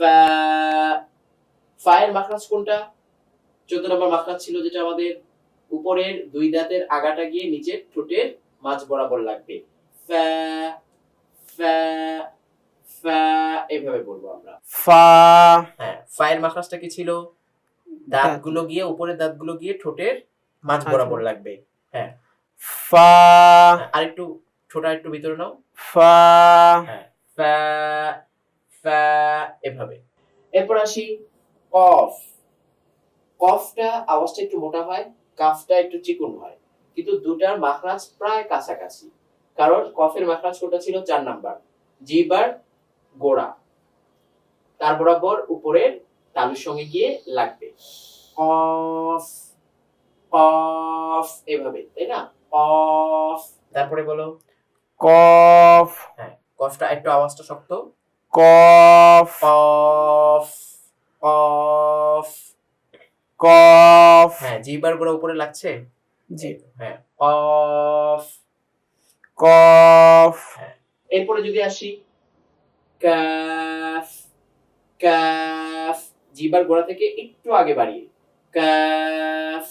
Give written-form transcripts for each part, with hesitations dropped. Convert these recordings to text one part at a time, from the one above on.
ফা ফায়ের মাখরাজ কোনটা? 14 নম্বর মাখরাজ ছিল যেটা আমাদের উপরের দুই দাঁতের আগাটা গিয়ে নিচের ঠোঁটের মাঝ বরাবর লাগবে। ফা ফা ফা এভাবে বলবো আমরা। ফা হ্যাঁ, ফায়ের মাখরাজটা কি ছিল? দাঁতগুলো গিয়ে উপরের দাঁতগুলো গিয়ে ঠোঁটের মাঝ বরাবর লাগবে। হ্যাঁ, ফা আরেকটু ঠোঁটা একটু ভিতরে নাও। ফা হ্যাঁ, ফা ফা এভাবে। এরপর আসি কফ। কফটা আওয়াজটা একটু মোটা হয়, কাফটা একটু চিকন হয়, কিন্তু দুটার মাখরাজ প্রায় কাছাকাছি। কারণ কফের মাখরাজ কোনটা ছিল? 4 নাম্বার, জিহ্বার গোড়া, তার বরাবর উপরের তালুর সঙ্গে গিয়ে লাগবে। কফ কফ এভাবে, তাই না? কফ। তারপরে বলো কফ। হ্যাঁ, কফটা একটু আওয়াজটা শক্ত। কফ কফ কফ কফ। হ্যাঁ, জিহ্বার গোড়া উপরে লাগছে। জি। হ্যাঁ, কফ কফ। হ্যাঁ। এরপরে যদি আসি কাফ। কাফ, জিহ্বার গোড়া থেকে একটু আগে বাড়িয়ে, কাফ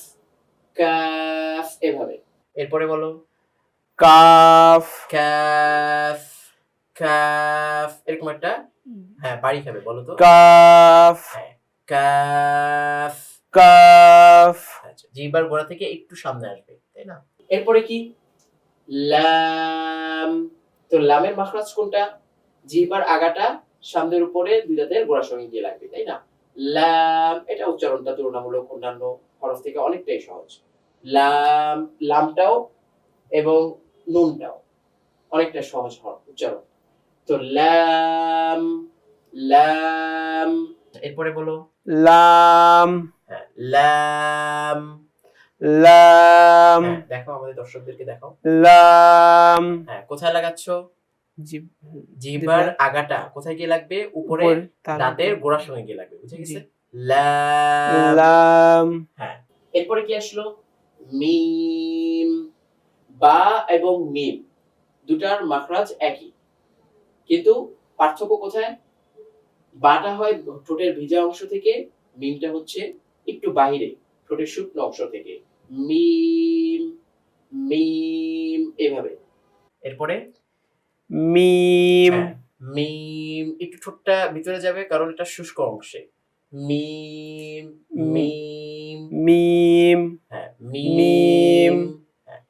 কাফ এভাবে। এরপরে বলো কাফ। কাফ কাফ এরকম একটা হ্যাঁ বাড়ি খাবে, বলো তো। কাফ হ্যাঁ, কাফ কাফ। আচ্ছা, জিহ্বার গোড়া থেকে একটু সামনে আসবে, তাই না? এরপরে কি? লাম। তো লামের মাখরাজ কোনটা? জিহ্বার আগাটা সামনের উপরে দুই দাঁতের গোড়ার সঙ্গে গিয়ে লাগবে, তাই না? লাম, এটা উচ্চারণটা তুলনামূলক অন্যান্য হরফ থেকে অনেকটাই সহজ। লাম, লামটাও এবং নুনটাও অনেকটা সহজ হরফ উচ্চারণ। তো লাম লাম। এরপরে বলো লাম হ্যাঁ, লাম লাম হ্যাঁ, দেখো আমাদের দর্শকদেরকে দেখাও। লাম। হ্যাঁ, কোথায় লাগাচ্ছো? জিহ্বার আগাটা কোথায় গিয়ে লাগবে? উপরে দাঁতের গোড়ার সঙ্গে গিয়ে লাগবে, বুঝে গেছে? লাম লাম। হ্যাঁ, এরপরে কি আসলো? মিম। বা এবং মিম দুটার মাখরাজ একই, কিন্তু পার্থক্য কোথায়? বাটা হয় ঠোঁটের ভিজা অংশ থেকে, মিমটা হচ্ছে একটু বাইরে ঠোঁটের শুকনো অংশ থেকে। মিম মিম এভাবে। এরপরে মিম হ্যাঁ, মিম একটু ঠোঁটটা ভিতরে যাবে কারণ এটা শুষ্ক অংশে। মিম মিম মিম হ্যাঁ, মিম মিম